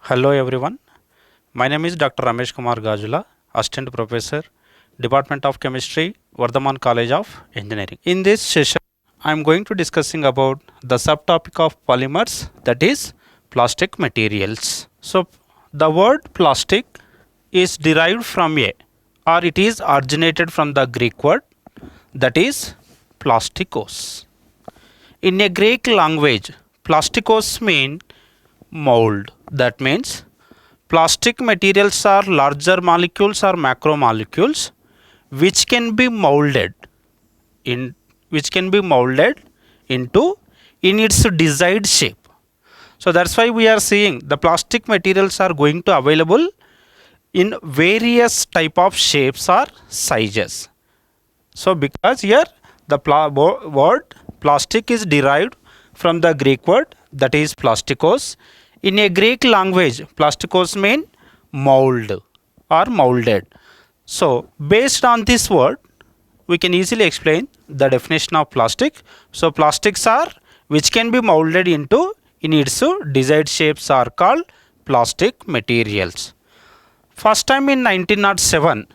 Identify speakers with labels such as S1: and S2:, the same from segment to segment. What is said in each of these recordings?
S1: Hello everyone. My name is Dr. Ramesh Kumar Gajula, Assistant Professor, Department of Chemistry, Vardhaman College of Engineering. In this session, I am going to discussing about the subtopic of polymers, that is plastic materials. So the word plastic is derived from or it is originated from the Greek word, that is plastikos. In a Greek language, plastikos mean mold. That means plastic materials are larger molecules or macromolecules which can be molded into in its desired shape. So that's why we are seeing the plastic materials are going to available in various type of shapes or sizes. So because here the word plastic is derived from the Greek word, that is plastikos. In a Greek language, plastikos mean mold or molded. So based on this word, we can easily explain the definition of plastic. So plastics are which can be molded into in its desired shapes are called plastic materials. First time in 1907,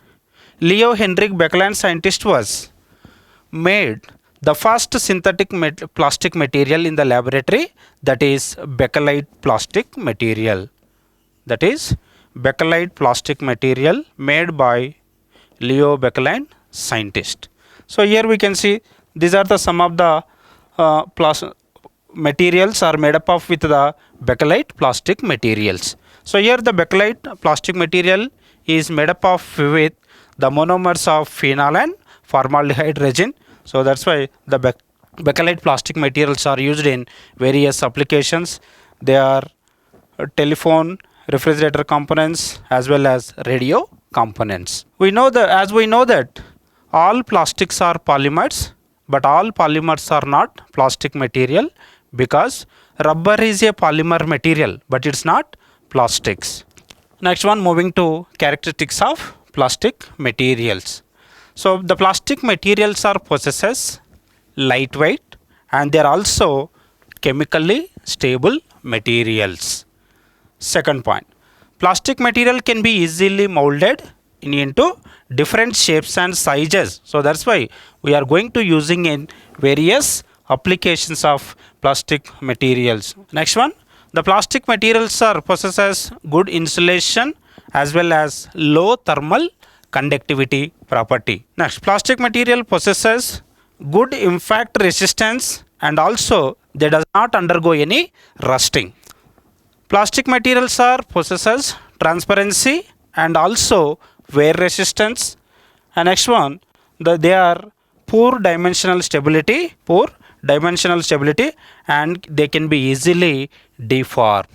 S1: Leo Henrik Beckland scientist was made the first synthetic plastic material in the laboratory, that is Beckelite plastic material. That is Beckelite plastic material made by Leo Beckland scientist. So here we can see these are the some of the materials are made up of with the Beckelite plastic materials. So here the Beckelite plastic material is made up of with the monomers of phenol and formaldehyde resin. So that's why the Beckelite plastic materials are used in various applications. They are telephone, refrigerator components as well as radio components. We know that all plastics are polymers, but all polymers are not plastic material because rubber is a polymer material, but it's not plastics. Next one, moving to characteristics of plastic materials. So the plastic materials are possesses lightweight and they are also chemically stable materials. Second point, plastic material can be easily molded into different shapes and sizes. So that's why we are going to using in various applications of plastic materials. Next one, the plastic materials are possesses good insulation as well as low thermal conductivity property. Next, plastic material possesses good impact resistance and also they does not undergo any rusting. Plastic materials are possesses transparency and also wear resistance. And next one, they are poor dimensional stability and they can be easily deformed.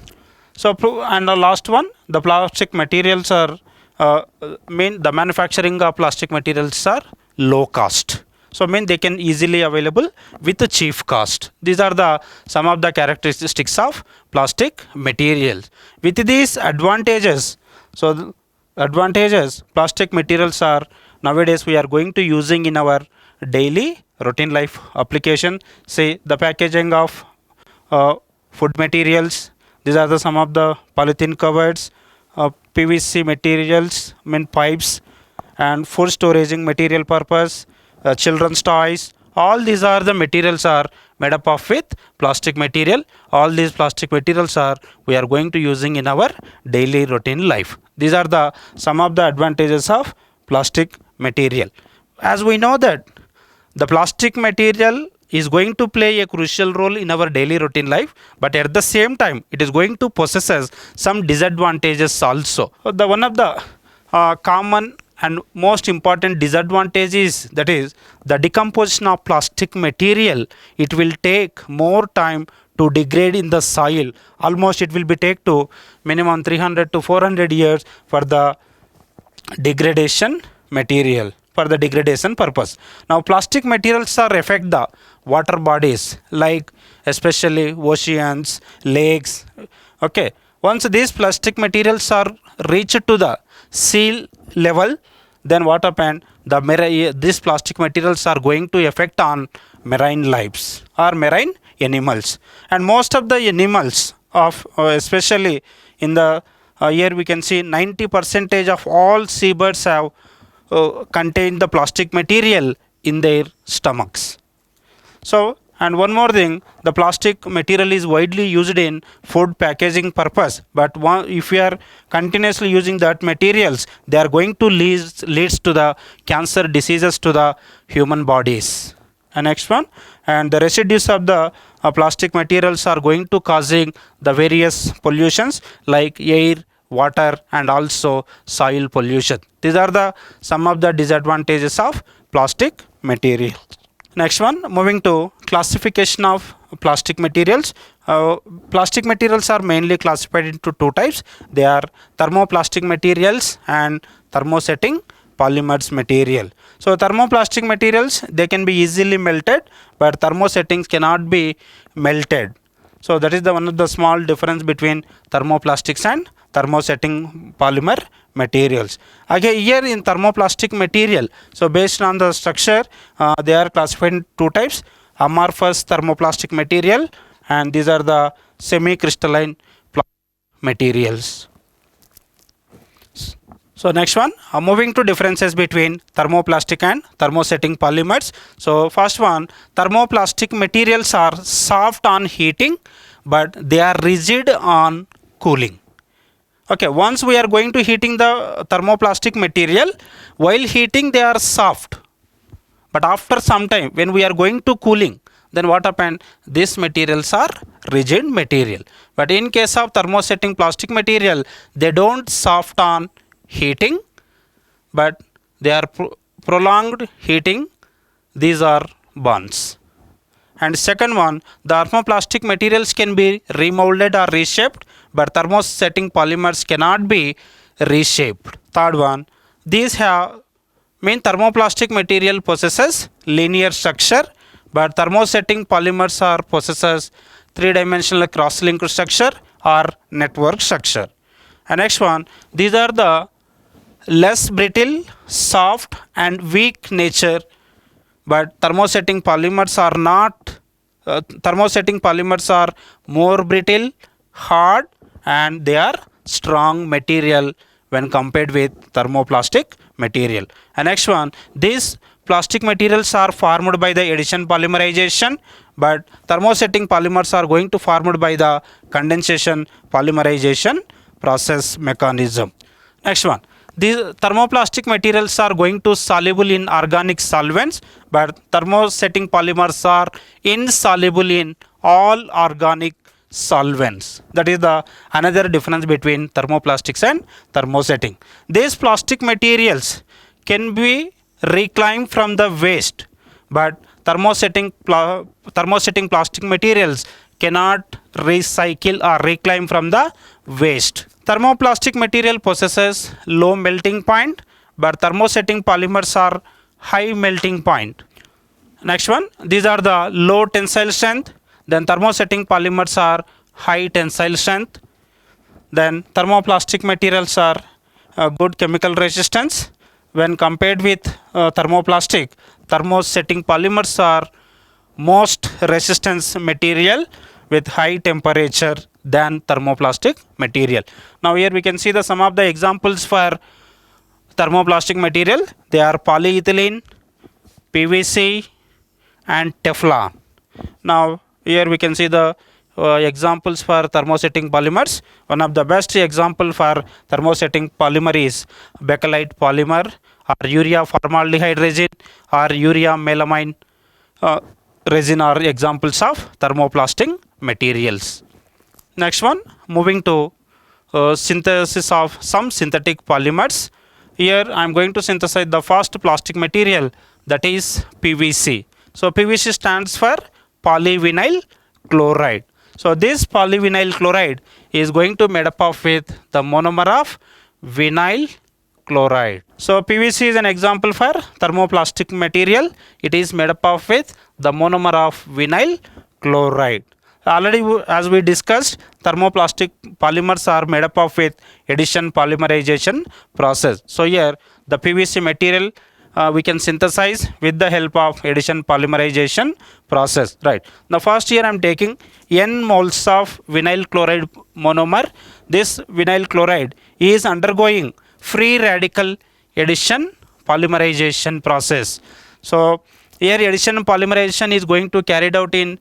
S1: So and the last one, the plastic materials are the manufacturing of plastic materials are low cost. So they can easily available with the cheap cost. These are the some of the characteristics of plastic materials. With these advantages, so plastic materials are nowadays we are going to using in our daily routine life application. Say the packaging of food materials. These are the some of the polythene covers, PVC materials, pipes, and food storaging material purpose, children's toys. All these are the materials are made up of with plastic material. All these plastic materials are we are going to using in our daily routine life. These are the some of the advantages of plastic material. As we know that the plastic material is going to play a crucial role in our daily routine life, but at the same time it is going to possess some disadvantages also. The one of the common and most important disadvantage is that is the decomposition of plastic material. It will take more time to degrade in the soil. Almost it will be take to minimum 300 to 400 years for the degradation material, for the degradation purpose. Now plastic materials are affect the water bodies like especially oceans, lakes. Okay, once these plastic materials are reached to the sea level, then what happened, these plastic materials are going to affect on marine lives or marine animals, and most of the animals of especially In the here we can see 90% of all seabirds have contain the plastic material in their stomachs. So, and one more thing, the plastic material is widely used in food packaging purpose. But if you are continuously using that materials, they are going to leads to the cancer diseases to the human bodies. And next one, and the residues of the plastic materials are going to causing the various pollutions like air, water, and also soil pollution. These are the some of the disadvantages of plastic material. Next one, moving to classification of plastic materials. Plastic materials are mainly classified into two types. They are thermoplastic materials and thermosetting polymers material. So thermoplastic materials, they can be easily melted, but thermosettings cannot be melted. So that is the one of the small difference between thermoplastics and thermosetting polymer materials. Again, here in thermoplastic material, so based on the structure, they are classified in two types: amorphous thermoplastic material, and these are the semi-crystalline materials. So next one, moving to differences between thermoplastic and thermosetting polymers. So first one, thermoplastic materials are soft on heating, but they are rigid on cooling. Okay, once we are going to heating the thermoplastic material, while heating they are soft, but after some time when we are going to cooling, then what happened? These materials are rigid material. But in case of thermosetting plastic material, they don't soft on heating, but they are prolonged heating. These are bonds. And second one, the thermoplastic materials can be remolded or reshaped, but thermosetting polymers cannot be reshaped. Third one, these have thermoplastic material possesses linear structure, but thermosetting polymers are possesses three-dimensional cross-linked structure or network structure. And next one, these are the less brittle, soft, and weak nature, but thermosetting polymers are not. Thermosetting polymers are more brittle, hard, and they are strong material when compared with thermoplastic material. And next one, these plastic materials are formed by the addition polymerization, but thermosetting polymers are going to formed by the condensation polymerization process mechanism. Next one, these thermoplastic materials are going to soluble in organic solvents, but thermosetting polymers are insoluble in all organic solvents. That is the another difference between thermoplastics and thermosetting. These plastic materials can be reclaimed from the waste, but thermosetting plastic materials cannot recycle or reclaim from the waste. Thermoplastic material possesses low melting point, but thermosetting polymers are high melting point. Next one, these are the low tensile strength, then thermosetting polymers are high tensile strength. Then thermoplastic materials are good chemical resistance. When compared with thermoplastic, thermosetting polymers are most resistance material with high temperature than thermoplastic material. Now here we can see the some of the examples for thermoplastic material. They are polyethylene, PVC, and Teflon. Now here we can see the examples for thermosetting polymers. One of the best example for thermosetting polymer is bakelite polymer, or urea formaldehyde resin, or urea melamine resin are examples of thermoplastic materials. Next one, moving to synthesis of some synthetic polymers. Here I am going to synthesize the first plastic material, that is PVC. So PVC stands for polyvinyl chloride. So this polyvinyl chloride is going to made up of with the monomer of vinyl chloride. So PVC is an example for thermoplastic material. It is made up of with the monomer of vinyl chloride. Already as we discussed, thermoplastic polymers are made up of with addition polymerization process. So here the PVC material we can synthesize with the help of addition polymerization process, right. Now first here I am taking n moles of vinyl chloride monomer. This vinyl chloride is undergoing free radical addition polymerization process. So here addition polymerization is going to carried out in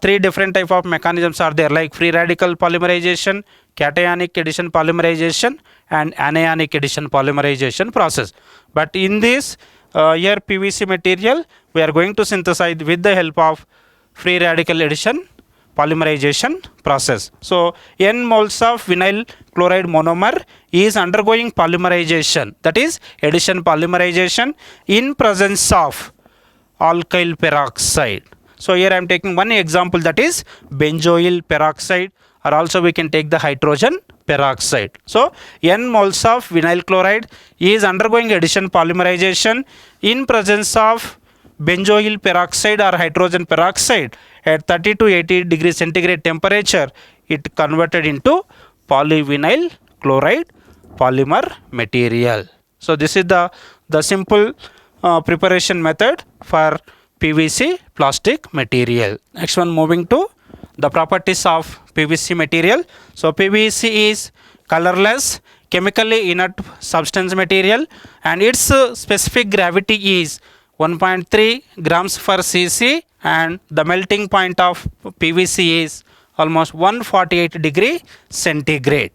S1: three different type of mechanisms are there, like free radical polymerization, cationic addition polymerization, and anionic addition polymerization process. But in this here PVC material we are going to synthesize with the help of free radical addition polymerization process. So n moles of vinyl chloride monomer is undergoing polymerization, that is addition polymerization, in presence of alkyl peroxide. So here I am taking one example, that is benzoyl peroxide, or also we can take the hydrogen peroxide. So n moles of vinyl chloride is undergoing addition polymerization in presence of benzoyl peroxide or hydrogen peroxide at 30 to 80 degrees centigrade temperature. It converted into polyvinyl chloride polymer material. So this is the simple preparation method for PVC plastic material. Next one, moving to the properties of PVC material. So PVC is colorless, chemically inert substance material, and its specific gravity is 1.3 grams per cc, and the melting point of PVC is almost 148 degree centigrade.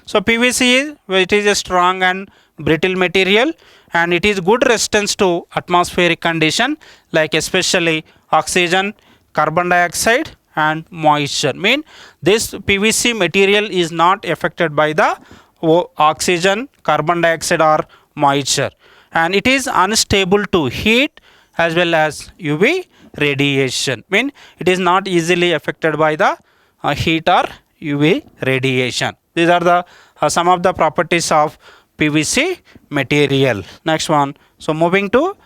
S1: So PVC is a strong and brittle material, and it is good resistance to atmospheric condition, like especially oxygen, carbon dioxide and moisture. Mean this PVC material is not affected by the oxygen, carbon dioxide or moisture, and it is unstable to heat as well as UV radiation. Mean it is not easily affected by the heat or UV radiation. These are the some of the properties of PVC material. Next one. So moving to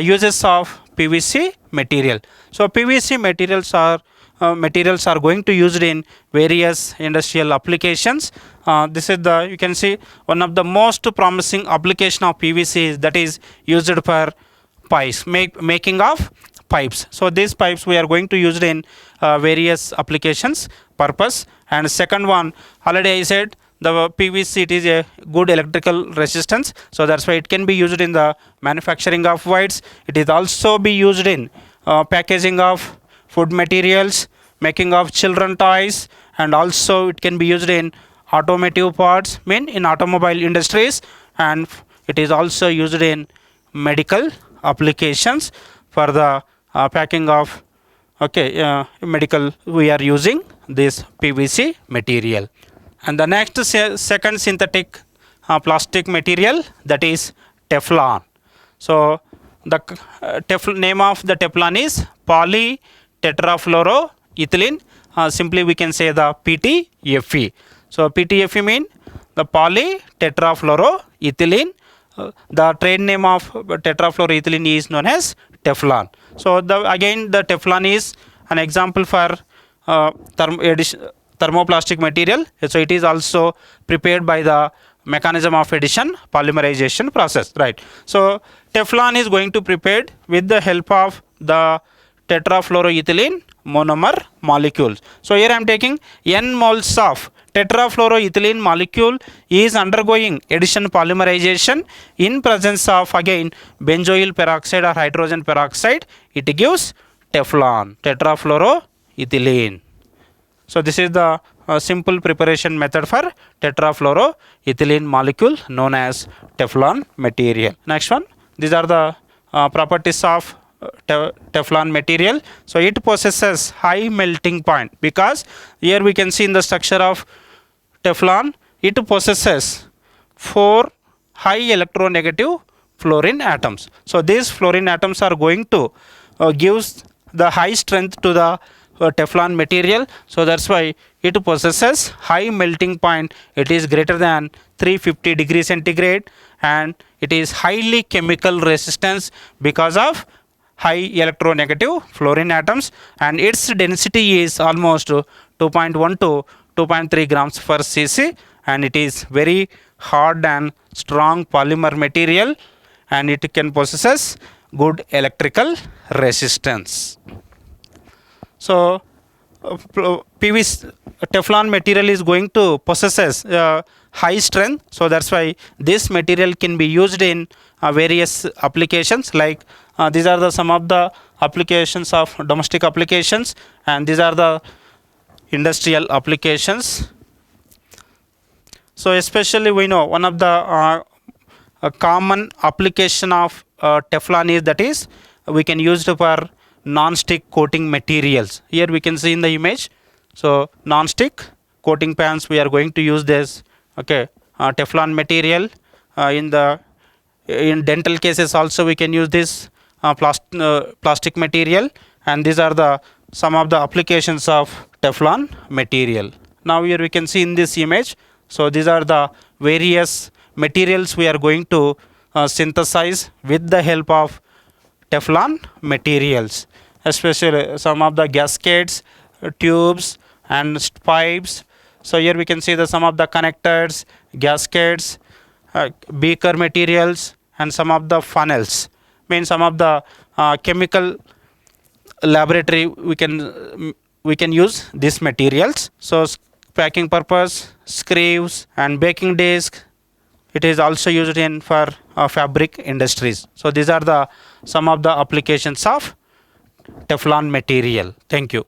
S1: uses of PVC material. So PVC materials are going to used in various industrial applications. This is the, you can see one of the most promising application of PVC is that is used for pipes, making of pipes. So these pipes we are going to use it in various applications purpose. And second one, already I said the PVC, it is a good electrical resistance, so that's why it can be used in the manufacturing of wires. It is also be used in packaging of food materials, making of children toys, and also it can be used in automotive parts, mean in automobile industries, and it is also used in medical applications for the packing of medical. We are using this PVC material. And the next second synthetic plastic material, that is Teflon. So the name of the Teflon is polytetrafluoroethylene. Simply we can say the PTFE. So PTFE mean the polytetrafluoroethylene. The trade name of tetrafluoroethylene is known as Teflon. So again the Teflon is an example for thermoplastic material. So it is also prepared by the mechanism of addition polymerization process, right. So Teflon is going to prepared with the help of the tetrafluoroethylene monomer molecules. So here I am taking n moles of tetrafluoroethylene molecule is undergoing addition polymerization in presence of again benzoyl peroxide or hydrogen peroxide. It gives Teflon, tetrafluoroethylene. So this is the simple preparation method for tetrafluoroethylene molecule known as Teflon material. Next one, these are the properties of Teflon material. So it possesses high melting point, because here we can see in the structure of Teflon, it possesses 4 high electronegative fluorine atoms. So these fluorine atoms are going to gives the high strength to the Teflon material. So that's why it possesses high melting point. It is greater than 350 degrees centigrade, and it is highly chemical resistance because of high electronegative fluorine atoms, and its density is almost 2.1 to 2.3 grams per cc, and it is very hard and strong polymer material, and it can possess good electrical resistance. So PVC Teflon material is going to possess high strength, so that's why this material can be used in various applications, like these are the some of the applications of domestic applications, and these are the industrial applications. So especially we know one of the a common application of Teflon is, that is, we can use it for non-stick coating materials. Here we can see in the image. So non-stick coating pans, we are going to use this, okay, Teflon material. In dental cases also we can use this plastic material, and these are the some of the applications of Teflon material. Now here we can see in this image. So these are the various materials we are going to synthesize with the help of Teflon materials, especially some of the gaskets, tubes and pipes. So here we can see the some of the connectors, gaskets, beaker materials, and some of the funnels. Means some of the chemical laboratory we can use these materials. So packing purpose, screws and baking disc, it is also used in for fabric industries. So these are the some of the applications of Teflon material. Thank you.